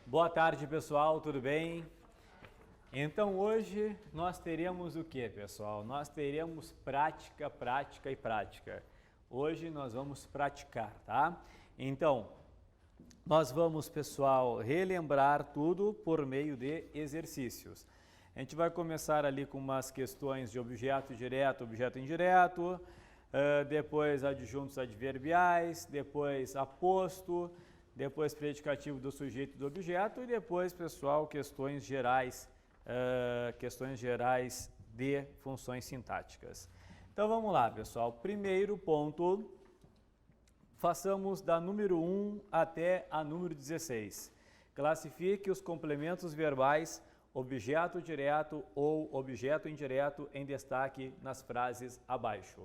Boa tarde, pessoal, tudo bem? Então hoje nós teremos o que, pessoal? Nós teremos prática, prática e prática. Hoje nós vamos praticar, tá? Então, nós vamos, pessoal, relembrar tudo por meio de exercícios. A gente vai começar ali com umas questões de objeto direto, objeto indireto, depois adjuntos adverbiais, depois aposto, depois predicativo do sujeito e do objeto e depois, pessoal, questões gerais de funções sintáticas. Então vamos lá, pessoal. Primeiro ponto, façamos da número 1 até a número 16. Classifique os complementos verbais objeto direto ou objeto indireto em destaque nas frases abaixo.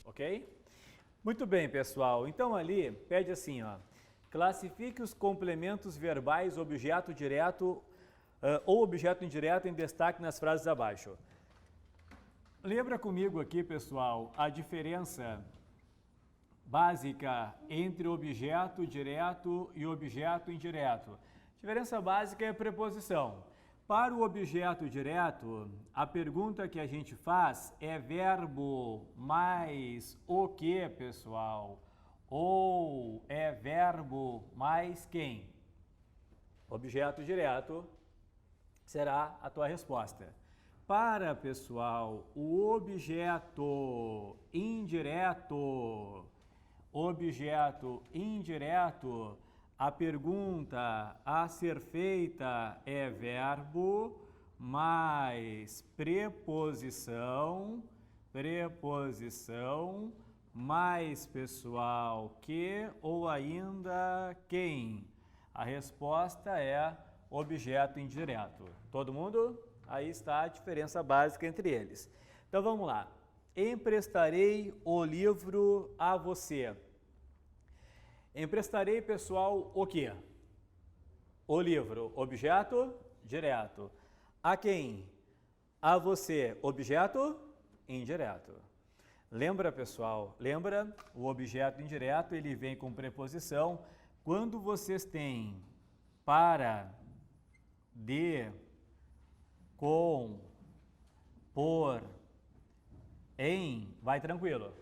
Ok? Muito bem, pessoal. Então ali pede assim, ó. Classifique os complementos verbais objeto direto ou objeto indireto em destaque nas frases abaixo. Lembra comigo aqui, pessoal, a diferença básica entre objeto direto e objeto indireto. A diferença básica é a preposição. Para o objeto direto, a pergunta que a gente faz é verbo mais o que, pessoal? Ou é verbo mais quem? Objeto direto será a tua resposta. Para, pessoal, o objeto indireto, a pergunta a ser feita é verbo mais preposição, mais, pessoal, que ou ainda quem? A resposta é objeto indireto. Todo mundo? Aí está a diferença básica entre eles. Então vamos lá. Emprestarei o livro a você. Emprestarei, pessoal, o quê? O livro, objeto direto. A quem? A você, objeto indireto. Lembra, pessoal? Lembra? O objeto indireto, ele vem com preposição. Quando vocês têm para, de, com, por, em, vai tranquilo.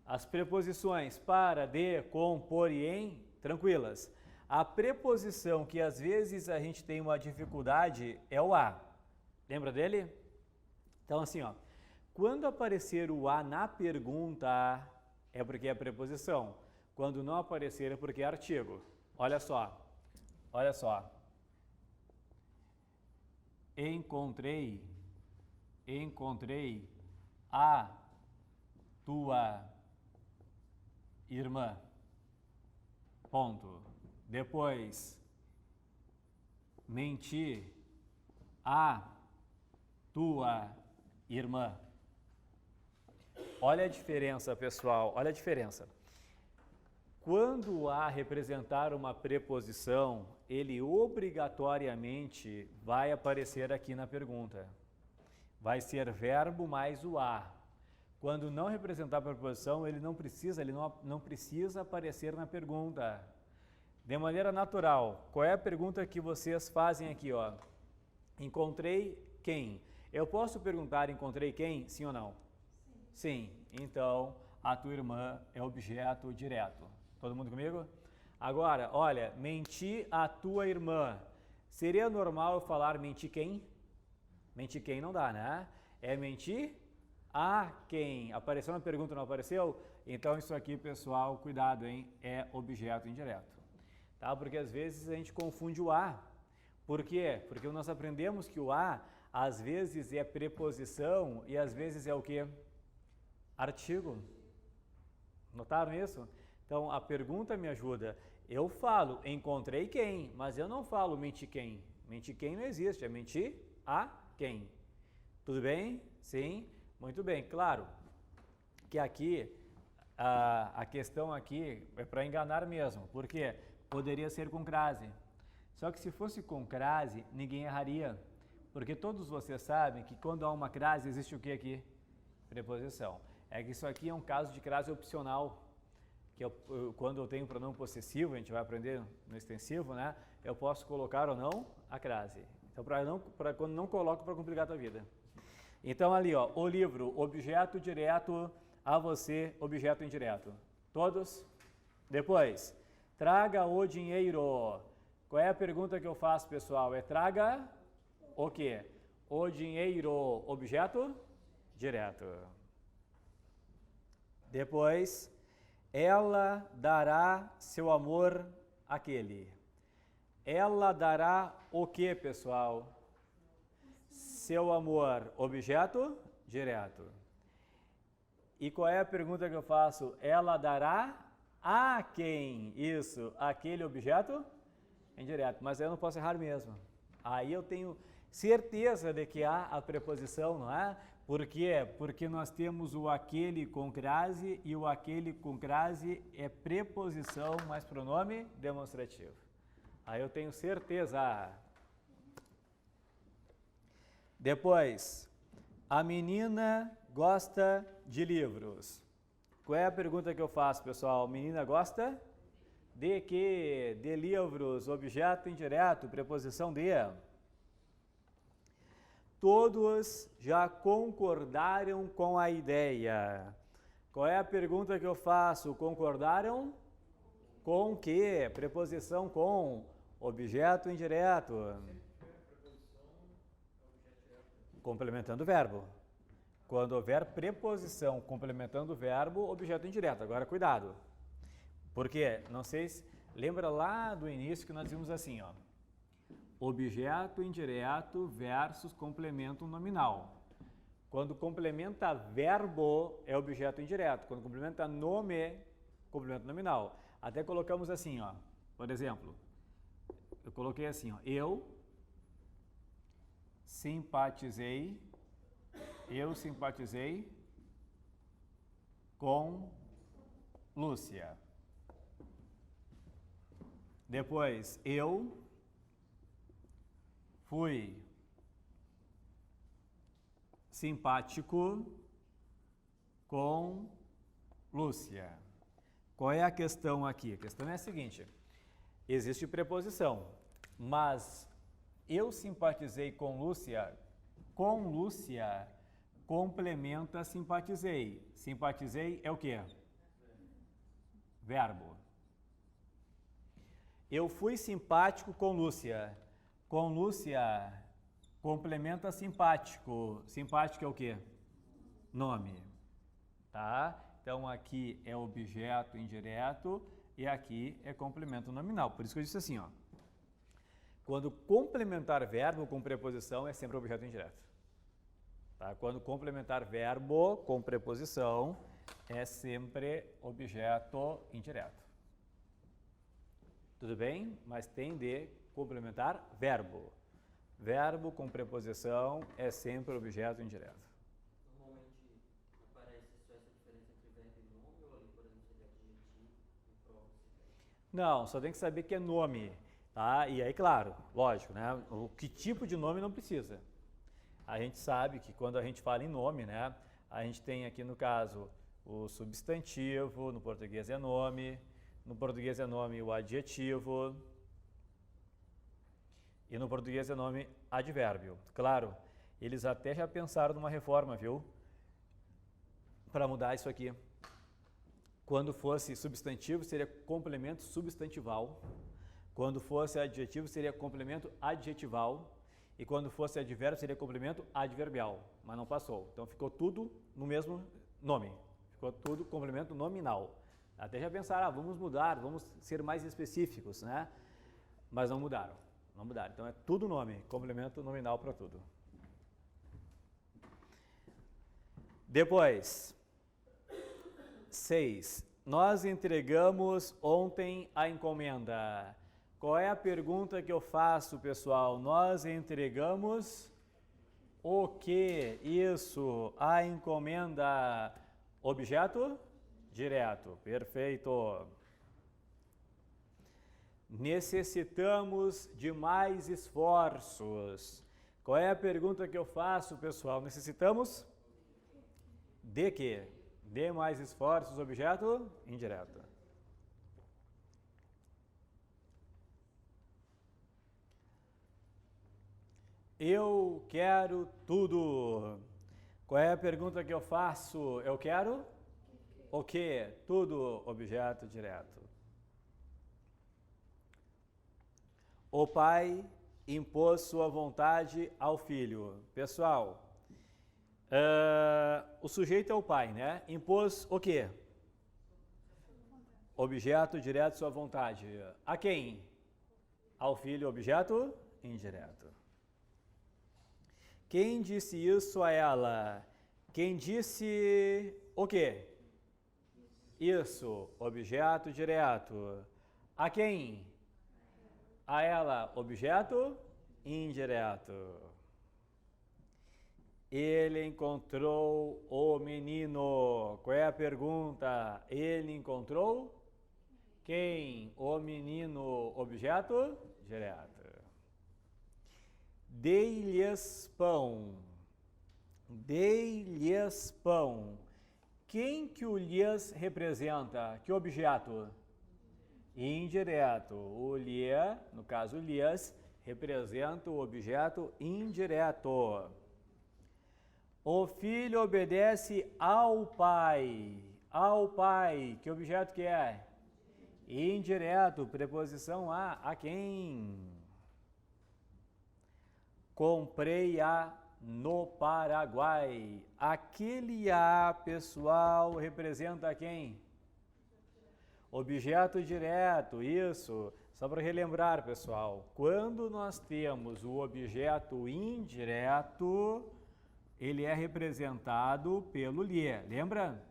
As preposições para, de, com, por e em, tranquilas. A preposição que às vezes a gente tem uma dificuldade é o a. Lembra dele? Então assim, ó, quando aparecer o a na pergunta, é porque é preposição. Quando não aparecer é porque é artigo. Olha só. Olha só. Encontrei a tua irmã. Ponto. Depois, menti a tua irmã. Olha a diferença, pessoal. Olha a diferença. Quando a representar uma preposição, ele obrigatoriamente vai aparecer aqui na pergunta. Vai ser verbo mais o a. Quando não representar a preposição, ele não precisa aparecer na pergunta. De maneira natural, qual é a pergunta que vocês fazem aqui, ó? Encontrei quem? Eu posso perguntar encontrei quem? Sim ou não? Sim. Então, a tua irmã é objeto direto. Todo mundo comigo? Agora, olha, menti a tua irmã. Seria normal eu falar menti quem? Menti quem não dá, né? É mentir a quem? Apareceu na pergunta, não apareceu? Então isso aqui, pessoal, cuidado, hein? É objeto indireto. Tá? Porque às vezes a gente confunde o a. Por quê? Porque nós aprendemos que o a, às vezes é preposição e às vezes é o quê? Artigo. Notaram isso? Então a pergunta me ajuda. Eu falo encontrei quem, mas eu não falo menti quem. Menti quem não existe, é mentir a quem. Tudo bem? Sim? Muito bem. Claro que aqui, a questão aqui é para enganar mesmo. Por quê? Poderia ser com crase. Só que se fosse com crase, ninguém erraria. Porque todos vocês sabem que quando há uma crase existe o que aqui? Preposição. É que isso aqui é um caso de crase opcional, que quando eu tenho pronome possessivo, a gente vai aprender no extensivo, né? Eu posso colocar ou não a crase. Então, para quando não coloco, para complicar a tua vida. Então, ali, ó, o livro, objeto direto, a você, objeto indireto. Todos? Depois, traga o dinheiro. Qual é a pergunta que eu faço, pessoal? É traga o quê? O dinheiro, objeto direto. Depois, ela dará seu amor àquele. Ela dará o que, pessoal? Seu amor, objeto direto. E qual é a pergunta que eu faço? Ela dará a quem? Isso, aquele objeto indireto. Mas eu não posso errar mesmo. Aí eu tenho certeza de que há a preposição, não é? Por quê? Porque nós temos o aquele com crase e o aquele com crase é preposição mais pronome demonstrativo. Aí eu tenho certeza. Depois, a menina gosta de livros. Qual é a pergunta que eu faço, pessoal? Menina gosta de quê? De livros, objeto indireto, preposição de. Todos já concordaram com a ideia. Qual é a pergunta que eu faço? Concordaram com quê? Preposição com, objeto indireto. Complementando o verbo. Quando houver preposição complementando o verbo, objeto indireto. Agora, cuidado. Porque, não sei se... Lembra lá do início que nós vimos assim, ó. Objeto indireto versus complemento nominal. Quando complementa verbo, é objeto indireto. Quando complementa nome, complemento nominal. Até colocamos assim, ó. Por exemplo, eu coloquei assim, ó. Eu simpatizei com Lúcia. Depois, eu fui simpático com Lúcia. Qual é a questão aqui? A questão é a seguinte: existe preposição, mas eu simpatizei com Lúcia complementa simpatizei. Simpatizei é o quê? Verbo. Eu fui simpático com Lúcia. Com Lúcia complementa simpático. Simpático é o quê? Nome. Tá? Então aqui é objeto indireto e aqui é complemento nominal. Por isso que eu disse assim, ó. Quando complementar verbo com preposição é sempre objeto indireto. Tá? Quando complementar verbo com preposição é sempre objeto indireto. Tudo bem? Mas tem de complementar verbo. Verbo com preposição é sempre objeto indireto. Normalmente aparece só essa diferença entre verbo e nome, ou ali, por exemplo, seria adjetivo e próprio? Não, só tem que saber que é nome. Tá? E aí, claro, lógico, né? O que tipo de nome não precisa. A gente sabe que quando a gente fala em nome, né? A gente tem aqui no caso o substantivo, no português é nome, no português é nome o adjetivo e no português é nome advérbio. Claro, eles até já pensaram numa reforma, viu? Para mudar isso aqui. Quando fosse substantivo seria complemento substantival. Quando fosse adjetivo, seria complemento adjetival. E quando fosse advérbio, seria complemento adverbial. Mas não passou. Então, ficou tudo no mesmo nome. Ficou tudo complemento nominal. Até já pensaram, vamos mudar, vamos ser mais específicos, né? Mas não mudaram. Não mudaram. Então, é tudo nome. Complemento nominal para tudo. Depois, 6. Nós entregamos ontem a encomenda. Qual é a pergunta que eu faço, pessoal? Nós entregamos o que? Isso, a encomenda. Objeto direto. Perfeito. Necessitamos de mais esforços. Qual é a pergunta que eu faço, pessoal? Necessitamos de quê? De mais esforços, objeto indireto. Eu quero tudo. Qual é a pergunta que eu faço? Eu quero o quê? Tudo, objeto direto. O pai impôs sua vontade ao filho. Pessoal, o sujeito é o pai, né? Impôs o quê? Objeto direto, sua vontade. A quem? Ao filho, objeto indireto. Quem disse isso a ela? Quem disse o quê? Isso, objeto direto. A quem? A ela, objeto indireto. Ele encontrou o menino. Qual é a pergunta? Ele encontrou quem? O menino, objeto direto. Dei-lhes pão. Dei-lhes pão. Quem que o lhes representa? Que objeto? Indireto. O lhe, no caso lhes, representa o objeto indireto. O filho obedece ao pai. Ao pai. Que objeto que é? Indireto. Preposição a quem? Comprei-a no Paraguai. Aquele a, pessoal, representa quem? Objeto direto, isso. Só para relembrar, pessoal, quando nós temos o objeto indireto, ele é representado pelo lhe, lembra?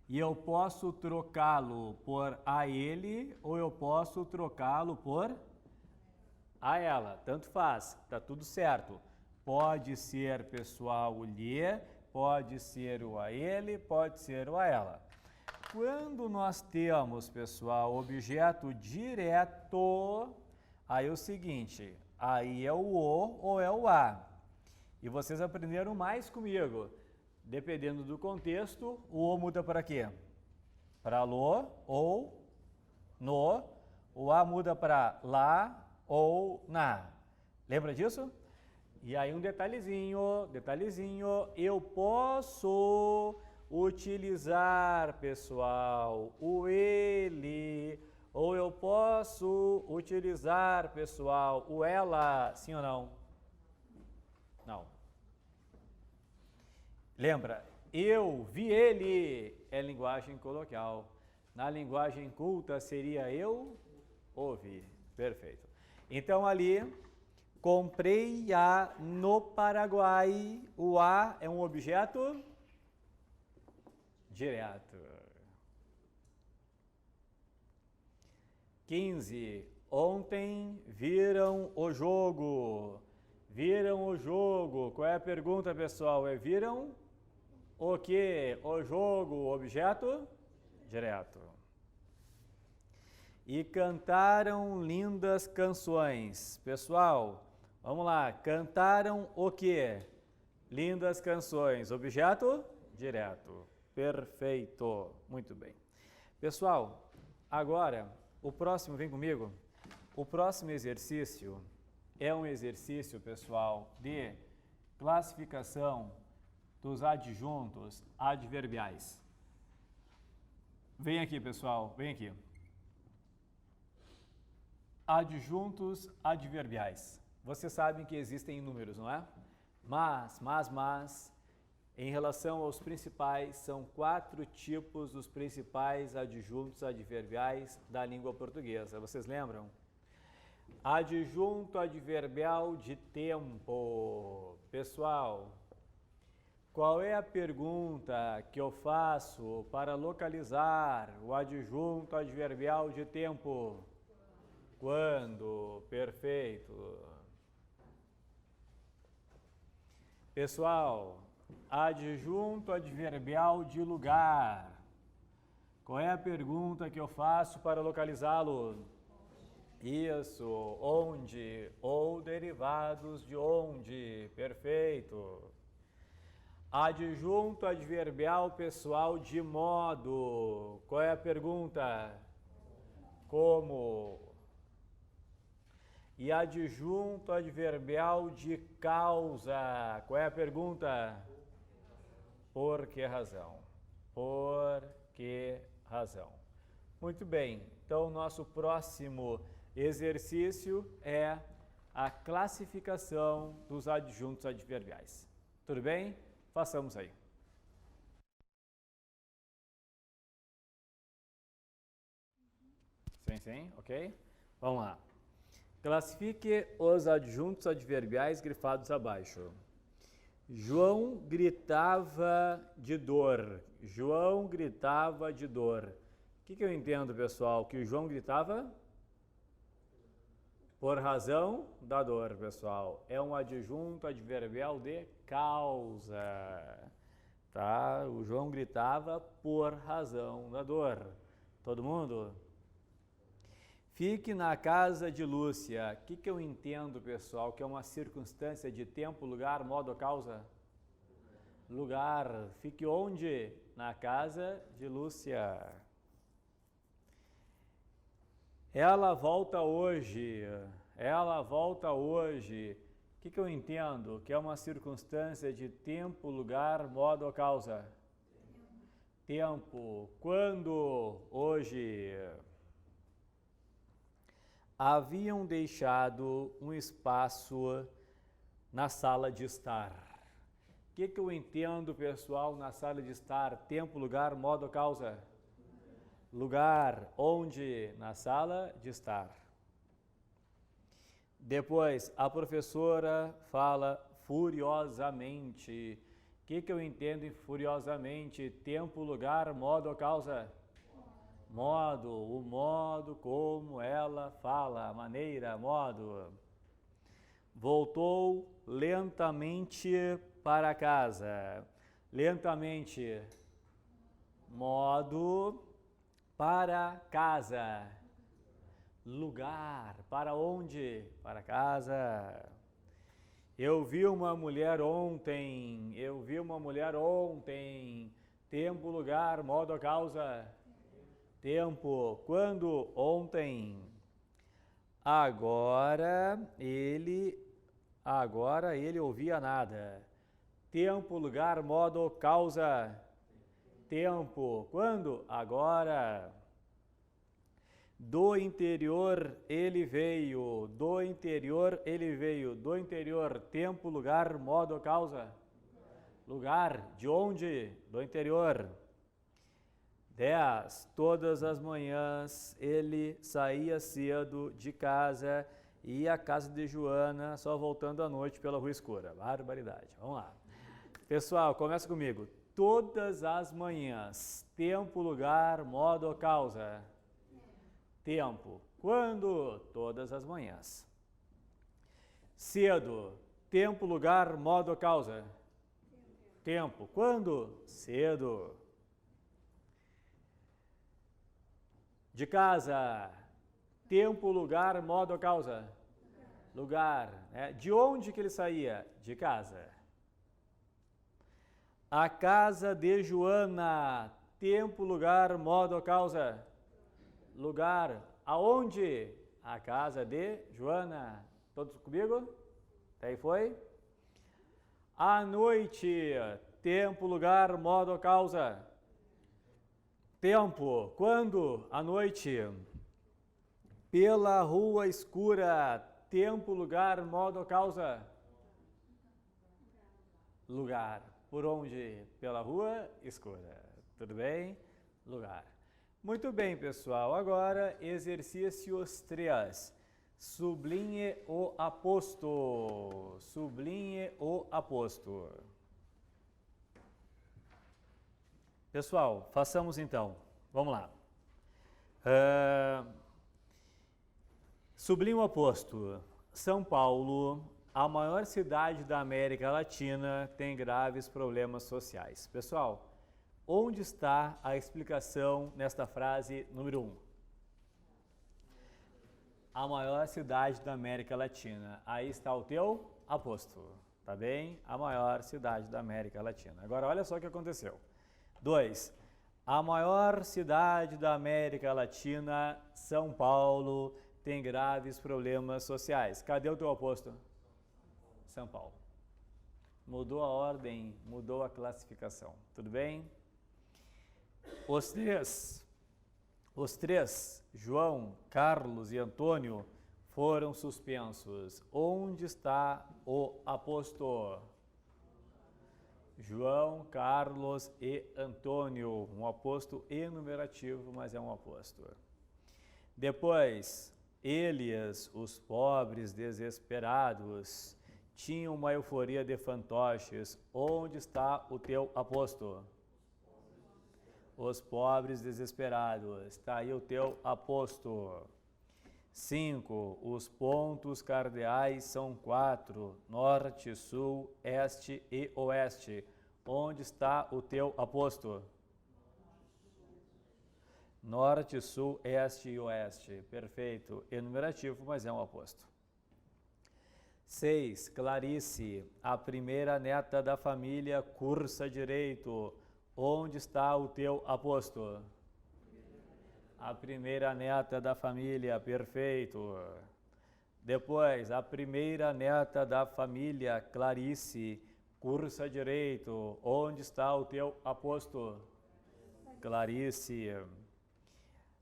E eu posso trocá-lo por a ele ou eu posso trocá-lo por a ela, tanto faz, tá tudo certo. Pode ser, pessoal, o lhe, pode ser o a ele, pode ser o a ela. Quando nós temos, pessoal, objeto direto, aí é o seguinte, aí é o ou é o a. E vocês aprenderam mais comigo. Dependendo do contexto, o muda para quê? Para lo ou no. O a muda para lá ou na. Lembra disso? E aí um detalhezinho, eu posso utilizar, pessoal, o ele, ou eu posso utilizar, pessoal, o ela, sim ou não? Não. Lembra, eu vi ele, é linguagem coloquial. Na linguagem culta seria eu ouvi. Perfeito. Então ali, comprei a no Paraguai. O a é um objeto direto. 15. Ontem viram o jogo. Viram o jogo. Qual é a pergunta, pessoal? É viram o quê? O jogo, objeto direto. E cantaram lindas canções. Pessoal, vamos lá. Cantaram o quê? Lindas canções. Objeto direto. Perfeito. Muito bem. Pessoal, agora, o próximo, vem comigo. O próximo exercício é um exercício, pessoal, de classificação dos adjuntos adverbiais. Vem aqui, pessoal, vem aqui. Adjuntos adverbiais. Vocês sabem que existem inúmeros, não é? Mas, em relação aos principais, são 4 tipos dos principais adjuntos adverbiais da língua portuguesa. Vocês lembram? Adjunto adverbial de tempo. Pessoal, qual é a pergunta que eu faço para localizar o adjunto adverbial de tempo? Quando? Perfeito. Pessoal, adjunto adverbial de lugar. Qual é a pergunta que eu faço para localizá-lo? Isso, onde ou derivados de onde. Perfeito. Adjunto adverbial pessoal de modo. Qual é a pergunta? Como? E adjunto adverbial de causa. Qual é a pergunta? Por que razão? Por que razão? Muito bem. Então, nosso próximo exercício é a classificação dos adjuntos adverbiais. Tudo bem? Façamos aí. Sim, ok? Vamos lá. Classifique os adjuntos adverbiais grifados abaixo. João gritava de dor. João gritava de dor. O que eu entendo, pessoal? Que o João gritava? Por razão da dor, pessoal. É um adjunto adverbial de causa. Tá? O João gritava por razão da dor. Todo mundo? Fique na casa de Lúcia. O que eu entendo, pessoal? Que é uma circunstância de tempo, lugar, modo, causa? Lugar. Fique onde? Na casa de Lúcia. Ela volta hoje. Ela volta hoje. O que eu entendo? Que é uma circunstância de tempo, lugar, modo ou causa? Tempo. Quando? Hoje. Haviam deixado um espaço na sala de estar. O que eu entendo, pessoal, na sala de estar? Tempo, lugar, modo ou causa? Lugar. Onde? Na sala de estar. Depois, a professora fala furiosamente. O que eu entendo em furiosamente? Tempo, lugar, modo ou causa? Modo. O modo como ela fala. A maneira, modo. Voltou lentamente para casa. Lentamente. Modo. Para casa. Lugar. Para onde? Para casa. Eu vi uma mulher ontem. Eu vi uma mulher ontem. Tempo, lugar, modo, causa. Tempo. Quando? Ontem. Agora ele ouvia nada. Tempo, lugar, modo, causa. Tempo. Quando? Agora. Do interior ele veio. Do interior ele veio. Do interior. Tempo, lugar, modo, causa. Lugar. De onde? Do interior. 10. Todas as manhãs ele saía cedo de casa e ia à casa de Joana, só voltando à noite pela rua escura. Barbaridade. Vamos lá. Pessoal, começa comigo. Todas as manhãs. Tempo, lugar, modo ou causa? Tempo. Quando? Todas as manhãs. Cedo. Tempo, lugar, modo ou causa? Tempo. Quando? Cedo. De casa. Tempo, lugar, modo ou causa? Lugar. De onde que ele saía? De casa. A casa de Joana. Tempo, lugar, modo ou causa? Lugar. Aonde? A casa de Joana. Todos comigo? Até aí foi? À noite. Tempo, lugar, modo ou causa? Tempo. Quando? À noite. Pela rua escura. Tempo, lugar, modo ou causa? Lugar. Por onde? Pela rua escura. Tudo bem? Lugar. Muito bem, pessoal. Agora, exercícios 3. Sublinhe o aposto. Sublinhe o aposto. Pessoal, façamos então. Vamos lá. Sublinhe o aposto. São Paulo, a maior cidade da América Latina, tem graves problemas sociais. Pessoal, onde está a explicação nesta frase número 1? a maior cidade da América Latina. Aí está o teu aposto, tá bem? A maior cidade da América Latina. Agora, olha só o que aconteceu. 2. A maior cidade da América Latina, São Paulo, tem graves problemas sociais. Cadê o teu aposto? São Paulo. Mudou a ordem, mudou a classificação. Tudo bem? Os três, João, Carlos e Antônio, foram suspensos. Onde está o aposto? João, Carlos e Antônio. Um aposto enumerativo, mas é um aposto. Depois, eles, os pobres desesperados, tinham uma euforia de fantoches. Onde está o teu aposto? Os pobres desesperados. Está aí o teu aposto. 5. Os pontos cardeais são 4. Norte, sul, este e oeste. Onde está o teu aposto? Norte, sul, este e oeste. Perfeito. Enumerativo, mas é um aposto. 6. Clarice, a primeira neta da família, cursa direito. Onde está o teu aposto? A primeira neta da família, perfeito. Depois, a primeira neta da família, Clarice, cursa direito. Onde está o teu aposto? Clarice.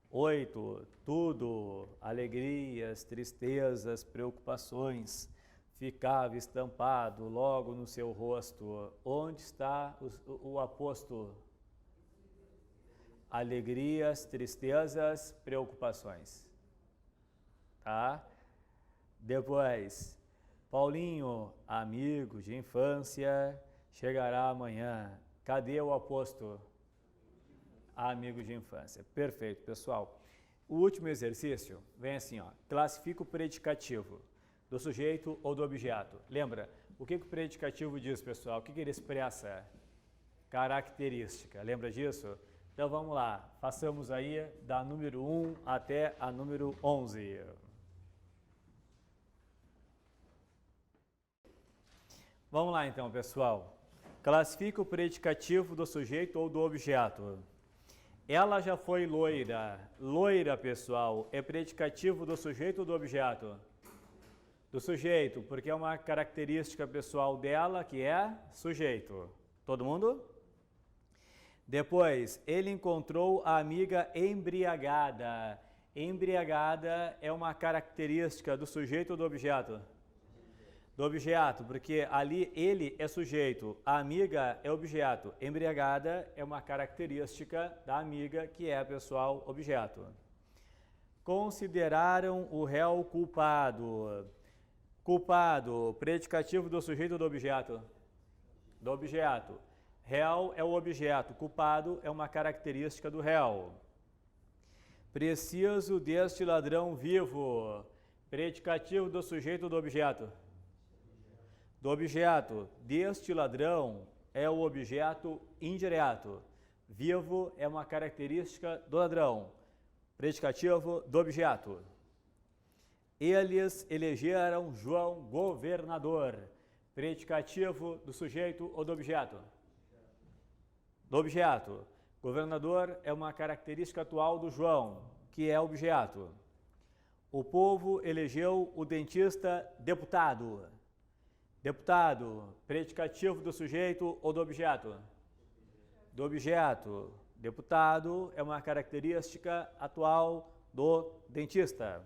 8. Tudo, alegrias, tristezas, preocupações, ficava estampado logo no seu rosto. Onde está o aposto? Alegrias, tristezas, preocupações. Tá? Depois, Paulinho, amigo de infância, chegará amanhã. Cadê o aposto? Amigo de infância. Perfeito, pessoal. O último exercício vem assim, ó. Classifica o predicativo do sujeito ou do objeto. Lembra? O que o predicativo diz, pessoal? O que ele expressa? Característica. Lembra disso? Então vamos lá. Façamos aí da número 1 até a número 11. Vamos lá então, pessoal. Classifica o predicativo do sujeito ou do objeto. Ela já foi loira. Loira, pessoal, é predicativo do sujeito ou do objeto? Do sujeito, porque é uma característica pessoal dela que é sujeito. Todo mundo? Depois, ele encontrou a amiga embriagada. Embriagada é uma característica do sujeito ou do objeto? Do objeto, porque ali ele é sujeito, a amiga é objeto. Embriagada é uma característica da amiga que é, pessoal, objeto. Consideraram o réu culpado. Culpado, predicativo do sujeito ou do objeto? Do objeto. Réu é o objeto, culpado é uma característica do réu. Preciso deste ladrão vivo. Predicativo do sujeito ou do objeto? Do objeto. Deste ladrão é o objeto indireto. Vivo é uma característica do ladrão. Predicativo do objeto. Eles elegeram João governador. Predicativo do sujeito ou do objeto? Do objeto. Governador é uma característica atual do João, que é objeto. O povo elegeu o dentista deputado. Deputado, predicativo do sujeito ou do objeto? Do objeto. Deputado é uma característica atual do dentista.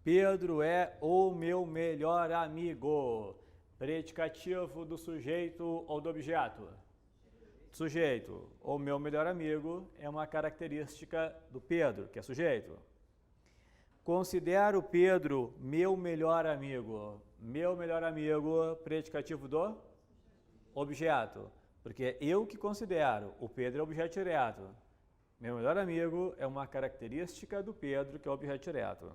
Pedro é o meu melhor amigo. Predicativo do sujeito ou do objeto? Sujeito. O meu melhor amigo é uma característica do Pedro, que é sujeito. Considero Pedro meu melhor amigo. Meu melhor amigo, predicativo do objeto. Porque é eu que considero. O Pedro é objeto direto. Meu melhor amigo é uma característica do Pedro, que é objeto direto.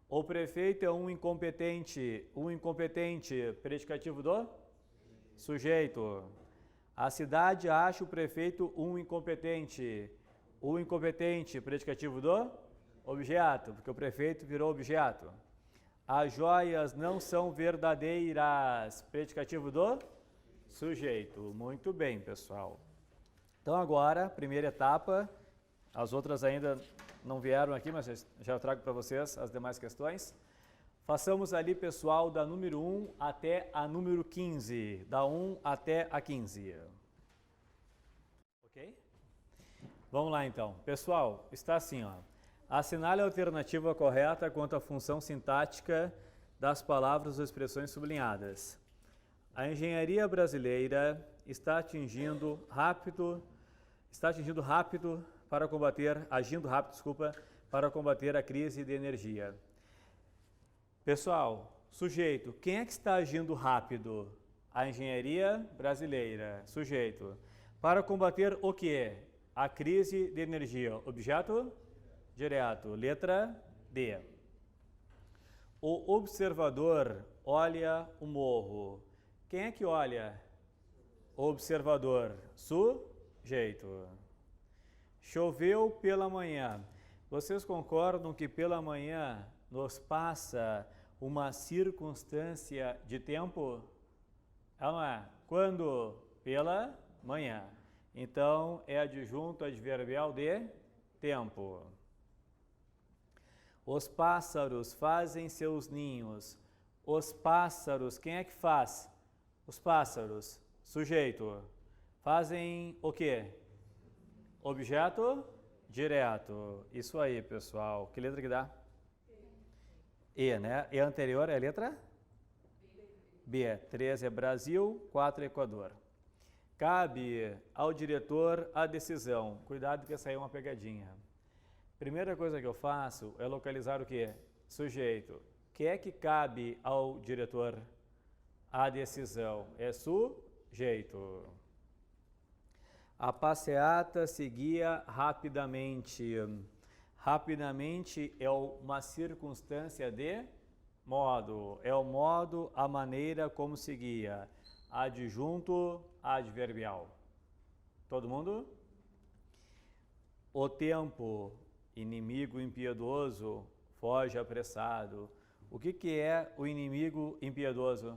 O prefeito é um incompetente. Um incompetente, predicativo do sujeito. A cidade acha o prefeito um incompetente. O incompetente, predicativo do Objeto, porque o prefeito virou objeto. As joias não são verdadeiras. Predicativo do sujeito. Muito bem, pessoal. Então agora, primeira etapa, as outras ainda não vieram aqui, mas já trago para vocês as demais questões. Façamos ali, pessoal, da número 1 até a número 15. Da 1 até a 15. Ok? Vamos lá, então. Pessoal, está assim, ó. Assinale a alternativa correta quanto à função sintática das palavras ou expressões sublinhadas. A engenharia brasileira está agindo rápido para combater a crise de energia. Pessoal, sujeito, quem é que está agindo rápido? A engenharia brasileira. Sujeito. Para combater o quê? A crise de energia. Objeto? Direto. Letra D. O observador olha o morro. Quem é que olha? Observador. Sujeito. Choveu pela manhã. Vocês concordam que pela manhã nos passa uma circunstância de tempo? É ou não é? Quando? Pela manhã. Então, é adjunto adverbial de tempo. Os pássaros fazem seus ninhos. Os pássaros, quem é que faz? Os pássaros. Sujeito. Fazem o quê? Objeto direto. Isso aí, pessoal. Que letra que dá? E, né? E a anterior é a letra? B. 3 é Brasil, 4 é Equador. Cabe ao diretor a decisão. Cuidado que essa aí é uma pegadinha. Primeira coisa que eu faço é localizar o quê? Sujeito. O que é que cabe ao diretor? A decisão. É sujeito. A passeata seguia rapidamente. Rapidamente é uma circunstância de modo. É o modo, a maneira como seguia. Adjunto adverbial. Todo mundo? O tempo, inimigo impiedoso, foge apressado. O que é o inimigo impiedoso?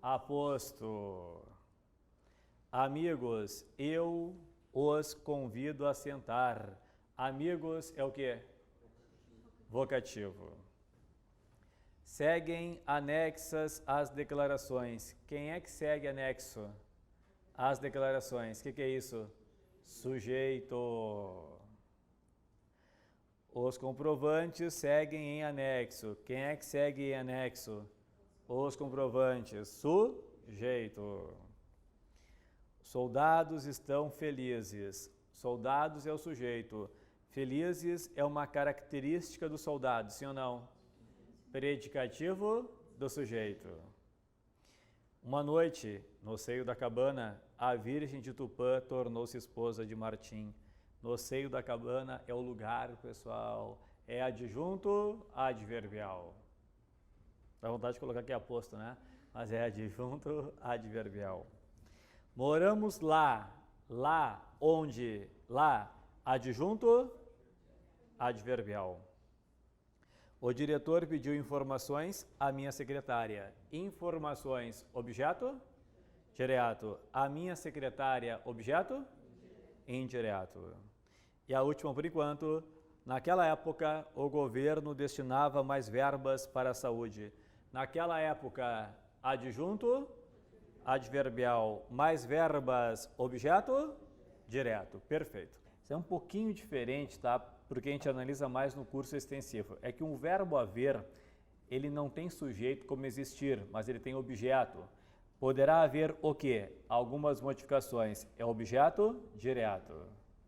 Aposto. Amigos, eu os convido a sentar. Amigos é o quê? Vocativo. Seguem anexas as declarações. Quem é que segue anexo? As declarações. O que é isso? Sujeito. Os comprovantes seguem em anexo. Quem é que segue em anexo? Os comprovantes. Sujeito. Soldados estão felizes. Soldados é o sujeito. Felizes é uma característica do soldado, sim ou não? Predicativo do sujeito. Uma noite, no seio da cabana, a Virgem de Tupã tornou-se esposa de Martim. No seio da cabana é o lugar, pessoal. É adjunto adverbial. Dá vontade de colocar aqui aposto, né? Mas é adjunto adverbial. Moramos lá. Lá, onde? Lá, adjunto adverbial. O diretor pediu informações à minha secretária. Informações, objeto? Direto. A minha secretária, objeto? Indireto. E a última, por enquanto, naquela época, o governo destinava mais verbas para a saúde. Naquela época, adjunto adverbial, mais verbas, objeto? Direto. Perfeito. Isso é um pouquinho diferente, tá? Porque a gente analisa mais no curso extensivo. É que um verbo haver, ele não tem sujeito como existir, mas ele tem objeto. Poderá haver o quê? Algumas modificações. É objeto direto.